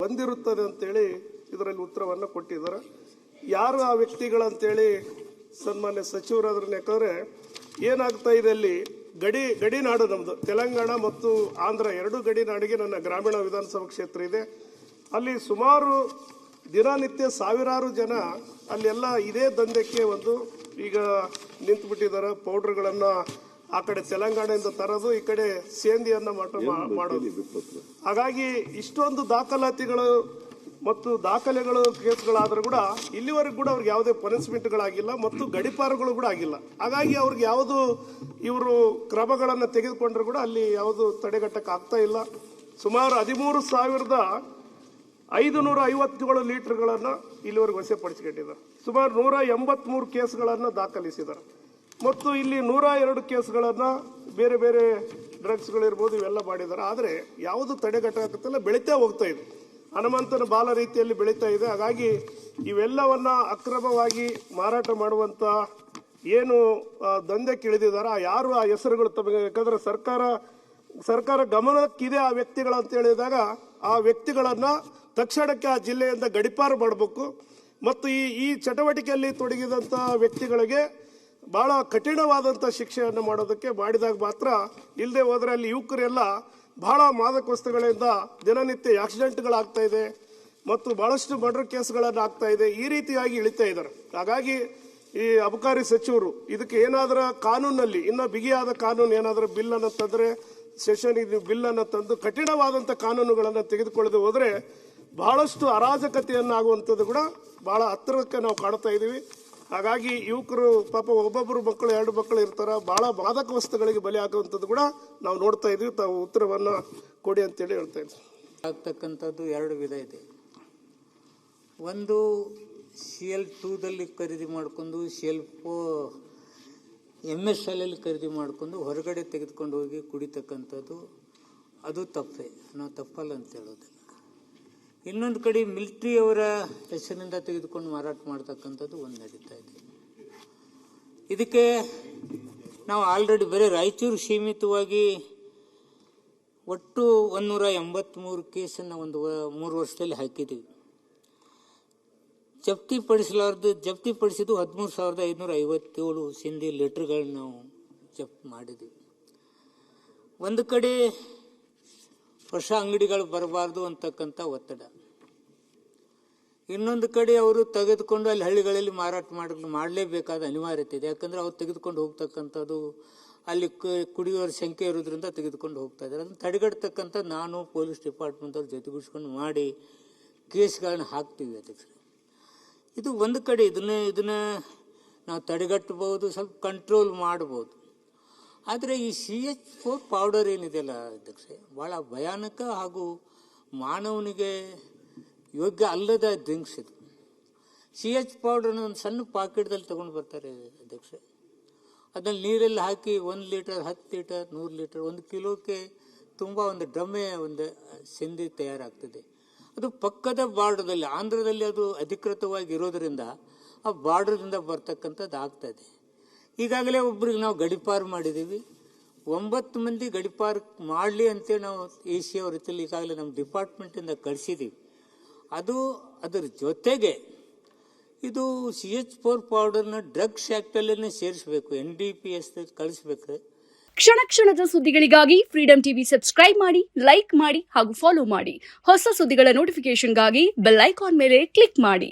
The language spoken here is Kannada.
ಬಂದಿರುತ್ತದೆ ಅಂತೇಳಿ ಇದರಲ್ಲಿ ಉತ್ತರವನ್ನು ಕೊಟ್ಟಿದ್ದಾರೆ. ಯಾರು ಆ ವ್ಯಕ್ತಿಗಳಂತೇಳಿ ಸನ್ಮಾನ್ಯ ಸಚಿವರಾದ್ರನ್ನ, ಯಾಕಂದರೆ ಏನಾಗ್ತಾ ಇದೆ ಅಲ್ಲಿ ಗಡಿನಾಡು ನಮ್ಮದು ತೆಲಂಗಾಣ ಮತ್ತು ಆಂಧ್ರ ಎರಡು ಗಡಿನಾಡಿಗೆ ನನ್ನ ಗ್ರಾಮೀಣ ವಿಧಾನಸಭಾ ಕ್ಷೇತ್ರ ಇದೆ. ಅಲ್ಲಿ ಸುಮಾರು ದಿನನಿತ್ಯ ಸಾವಿರಾರು ಜನ ಅಲ್ಲೆಲ್ಲ ಇದೇ ದಂಧೆಗೆ ಈಗ ನಿಂತುಬಿಟ್ಟಿದ್ದಾರೆ. ಪೌಡರ್ಗಳನ್ನು ಆ ಕಡೆ ತೆಲಂಗಾಣದಿಂದ ತರೋದು, ಈ ಕಡೆ ಸೇಂದಿಯನ್ನು ಮಾಡೋದು. ಹಾಗಾಗಿ ಇಷ್ಟೊಂದು ದಾಖಲಾತಿಗಳು ಮತ್ತು ದಾಖಲೆಗಳು ಕೇಸ್ಗಳಾದರೂ ಕೂಡ ಇಲ್ಲಿವರೆಗೂ ಕೂಡ ಅವ್ರಿಗೆ ಯಾವುದೇ ಪನಿಷ್ಮೆಂಟ್ಗಳಾಗಿಲ್ಲ ಮತ್ತು ಗಡಿಪಾರುಗಳು ಕೂಡ ಆಗಿಲ್ಲ. ಹಾಗಾಗಿ ಅವ್ರಿಗೆ ಯಾವುದು ಇವರು ಕ್ರಮಗಳನ್ನು ತೆಗೆದುಕೊಂಡ್ರು ಕೂಡ ಅಲ್ಲಿ ಯಾವುದು ತಡೆಗಟ್ಟಕ್ಕೆ ಆಗ್ತಾ ಇಲ್ಲ. ಸುಮಾರು 13,557 ಲೀಟರ್ಗಳನ್ನು ಇಲ್ಲಿವರೆಗೂ ವಶಪಡಿಸಿಕೊಂಡಿದ್ದಾರೆ. ಸುಮಾರು 183 ಕೇಸ್ಗಳನ್ನು ದಾಖಲಿಸಿದ್ದಾರೆ ಮತ್ತು ಇಲ್ಲಿ 102 ಕೇಸ್ಗಳನ್ನು ಬೇರೆ ಬೇರೆ ಡ್ರಗ್ಸ್ಗಳಿರ್ಬೋದು ಇವೆಲ್ಲ ಮಾಡಿದ್ದಾರೆ. ಆದರೆ ಯಾವುದು ತಡೆಗಟ್ಟಕ್ಕಿಲ್ಲ, ಬೆಳೀತಾ ಹೋಗ್ತಾ ಇದೆ, ಹನುಮಂತನ ಬಾಲ ರೀತಿಯಲ್ಲಿ ಬೆಳೀತಾ ಇದೆ. ಹಾಗಾಗಿ ಇವೆಲ್ಲವನ್ನ ಅಕ್ರಮವಾಗಿ ಮಾರಾಟ ಮಾಡುವಂತ ಏನು ದಂಧೆಗೆ ಇಳಿದಿದ್ದಾರೆ ಯಾರು ಆ ಹೆಸರುಗಳು ತಮಗೆ, ಯಾಕಂದ್ರೆ ಸರ್ಕಾರ ಗಮನಕ್ಕಿದೆ ಆ ವ್ಯಕ್ತಿಗಳು ಅಂತ ಹೇಳಿದಾಗ ಆ ವ್ಯಕ್ತಿಗಳನ್ನ ತಕ್ಷಣಕ್ಕೆ ಆ ಜಿಲ್ಲೆಯಿಂದ ಗಡಿಪಾರು ಮಾಡಬೇಕು ಮತ್ತು ಈ ಚಟುವಟಿಕೆಯಲ್ಲಿ ತೊಡಗಿದಂಥ ವ್ಯಕ್ತಿಗಳಿಗೆ ಬಹಳ ಕಠಿಣವಾದಂಥ ಶಿಕ್ಷೆಯನ್ನು ಮಾಡೋದಕ್ಕೆ ಮಾಡಿದಾಗ ಮಾತ್ರ. ಇಲ್ಲದೆ ಹೋದರೆ ಅಲ್ಲಿ ಯುವಕರೆಲ್ಲ ಬಹಳ ಮಾದಕ ವಸ್ತುಗಳಿಂದ ದಿನನಿತ್ಯ ಆಕ್ಸಿಡೆಂಟ್ಗಳಾಗ್ತಾ ಇದೆ ಮತ್ತು ಬಹಳಷ್ಟು ಮರ್ಡರ್ ಕೇಸ್ಗಳನ್ನು ಆಗ್ತಾ ಇದೆ. ಈ ರೀತಿಯಾಗಿ ಇಳಿತಾ ಇದ್ದಾರೆ. ಹಾಗಾಗಿ ಈ ಅಬಕಾರಿ ಸಚಿವರು ಇದಕ್ಕೆ ಏನಾದರೂ ಕಾನೂನಲ್ಲಿ ಇನ್ನೂ ಬಿಗಿಯಾದ ಕಾನೂನು ಏನಾದರೂ ಬಿಲ್ಲನ್ನು ತಂದರೆ, ಸೆಷನ್ ಬಿಲ್ಲನ್ನು ತಂದು ಕಠಿಣವಾದಂಥ ಕಾನೂನುಗಳನ್ನು ತೆಗೆದುಕೊಳ್ಳದೆ ಹೋದರೆ ಬಹಳಷ್ಟು ಅರಾಜಕತೆಯನ್ನಾಗುವಂಥದ್ದು ಕೂಡ ಬಹಳ ಹತ್ತಿರಕ್ಕೆ ನಾವು ಕಾಣ್ತಾ ಇದ್ದೀವಿ. ಹಾಗಾಗಿ ಯುವಕರು ಪಾಪ ಒಬ್ಬೊಬ್ಬರು ಮಕ್ಕಳು 2 ಮಕ್ಕಳು ಇರ್ತಾರೆ, ಬಹಳ ಮಾದಕ ವಸ್ತುಗಳಿಗೆ ಬಲಿ ಆಗುವಂಥದ್ದು ಕೂಡ ನಾವು ನೋಡ್ತಾ ಇದ್ದೀವಿ. ತಾವು ಉತ್ತರವನ್ನು ಕೊಡಿ ಅಂತೇಳಿ ಹೇಳ್ತಾ ಇದ್ದೀವಿ. ಆಗ್ತಕ್ಕಂಥದ್ದು 2 ವಿಧ ಇದೆ. ಒಂದು CL2ದಲ್ಲಿ ಖರೀದಿ ಮಾಡ್ಕೊಂಡು MSLಲ್ಲಿ ಖರೀದಿ ಮಾಡ್ಕೊಂಡು ಹೊರಗಡೆ ತೆಗೆದುಕೊಂಡು ಹೋಗಿ ಕುಡಿತಕ್ಕಂಥದ್ದು, ಅದು ತಪ್ಪೇ, ನಾವು ತಪ್ಪಲ್ಲ ಅಂತ ಹೇಳೋದು. ಇನ್ನೊಂದು ಕಡೆ ಮಿಲಿಟರಿಯವರ ಹೆಸರಿನಿಂದ ತೆಗೆದುಕೊಂಡು ಮಾರಾಟ ಮಾಡ್ತಕ್ಕಂಥದ್ದು ಒಂದು ನಡೀತಾ ಇದೆ. ಇದಕ್ಕೆ ನಾವು ಆಲ್ರೆಡಿ ಬರೀ ರಾಯಚೂರು ಸೀಮಿತವಾಗಿ ಒಟ್ಟು 183 ಕೇಸನ್ನು 3 ವರ್ಷದಲ್ಲಿ ಹಾಕಿದ್ದೀವಿ. ಜಪ್ತಿಪಡಿಸಿದ್ದು 13,557 ಸಿಂಧಿ ಲೀಟರ್ಗಳನ್ನ ನಾವು ಜಪ್ತಿ ಮಾಡಿದ್ದೀವಿ. ಒಂದು ಕಡೆ ಹೊಸ ಅಂಗಡಿಗಳು ಬರಬಾರ್ದು ಅಂತಕ್ಕಂಥ ಒತ್ತಡ, ಇನ್ನೊಂದು ಕಡೆ ಅವರು ತೆಗೆದುಕೊಂಡು ಅಲ್ಲಿ ಹಳ್ಳಿಗಳಲ್ಲಿ ಮಾರಾಟ ಮಾಡಲೇಬೇಕಾದ ಅನಿವಾರ್ಯತೆ ಇದೆ. ಯಾಕಂದರೆ ಅವ್ರು ತೆಗೆದುಕೊಂಡು ಹೋಗ್ತಕ್ಕಂಥದ್ದು ಅಲ್ಲಿ ಕುಡಿಯೋರ ಸಂಖ್ಯೆ ಇರೋದ್ರಿಂದ ತೆಗೆದುಕೊಂಡು ಹೋಗ್ತಾ ಇದ್ದಾರೆ. ಅದನ್ನು ತಡೆಗಟ್ಟತಕ್ಕಂಥ ನಾನು ಪೊಲೀಸ್ ಡಿಪಾರ್ಟ್ಮೆಂಟ್ ಅವ್ರ ಜೊತೆಗೂಡಿಸ್ಕೊಂಡು ಮಾಡಿ ಕೇಸ್ಗಳನ್ನ ಹಾಕ್ತೀವಿ ಅಧ್ಯಕ್ಷರೇ. ಇದು ಒಂದು ಕಡೆ ಇದನ್ನ ನಾವು ತಡೆಗಟ್ಟಬಹುದು, ಸ್ವಲ್ಪ ಕಂಟ್ರೋಲ್ ಮಾಡ್ಬೋದು. ಆದರೆ ಈ CH4 ಪೌಡರ್ ಏನಿದೆಯಲ್ಲ ಅಧ್ಯಕ್ಷೆ, ಭಾಳ ಭಯಾನಕ ಹಾಗೂ ಮಾನವನಿಗೆ ಯೋಗ್ಯ ಅಲ್ಲದ ಡ್ರಿಂಕ್ಸ್ ಇದು. CH ಪೌಡರ್ನ ಒಂದು ಸಣ್ಣ ಪಾಕೆಟ್ದಲ್ಲಿ ತೊಗೊಂಡು ಬರ್ತಾರೆ ಅಧ್ಯಕ್ಷೆ. ಅದನ್ನು ನೀರಲ್ಲಿ ಹಾಕಿ 1 ಲೀಟರ್, 10 ಲೀಟರ್, 100 ಲೀಟರ್, 1 ಕಿಲೋಕ್ಕೆ ತುಂಬ ಒಂದು ಡ್ರಮ್ಮೆ ಒಂದು ಸಿಂಧಿ ತಯಾರಾಗ್ತದೆ. ಅದು ಪಕ್ಕದ ಬಾರ್ಡರ್ದಲ್ಲಿ, ಆಂಧ್ರದಲ್ಲಿ ಅದು ಅಧಿಕೃತವಾಗಿ ಇರೋದರಿಂದ ಆ ಬಾರ್ಡರ್ದಿಂದ ಬರ್ತಕ್ಕಂಥದ್ದು ಆಗ್ತದೆ. ಈಗಾಗಲೇ ಒಬ್ರಿಗೆ ನಾವು ಗಡಿಪಾರು ಮಾಡಿದ್ದೀವಿ. 9 ಮಂದಿ ಗಡಿಪಾರು ಮಾಡಲಿ ಅಂತೇಳಿ ನಾವು AC ಅವ್ರ ರೀತಿಯಲ್ಲಿ ಈಗಾಗಲೇ ನಮ್ಮ ಡಿಪಾರ್ಟ್ಮೆಂಟಿಂದ ಕಳಿಸಿದ್ದೀವಿ. ಅದರ ಜೊತೆಗೆ ಇದು CH4 ಪೌಡರ್ನ ಡ್ರಗ್ಸ್ ಆ್ಯಕ್ಟಲ್ಲೇ ಸೇರಿಸಬೇಕು, NDPS ಕಳಿಸ್ಬೇಕು. ಕ್ಷಣ ಕ್ಷಣದ ಸುದ್ದಿಗಳಿಗಾಗಿ ಫ್ರೀಡಂ ಟಿವಿ ಸಬ್ಸ್ಕ್ರೈಬ್ ಮಾಡಿ, ಲೈಕ್ ಮಾಡಿ ಹಾಗೂ ಫಾಲೋ ಮಾಡಿ. ಹೊಸ ಸುದ್ದಿಗಳ ನೋಟಿಫಿಕೇಶನ್ಗಾಗಿ ಬೆಲ್ ಐಕಾನ್ ಮೇಲೆ ಕ್ಲಿಕ್ ಮಾಡಿ.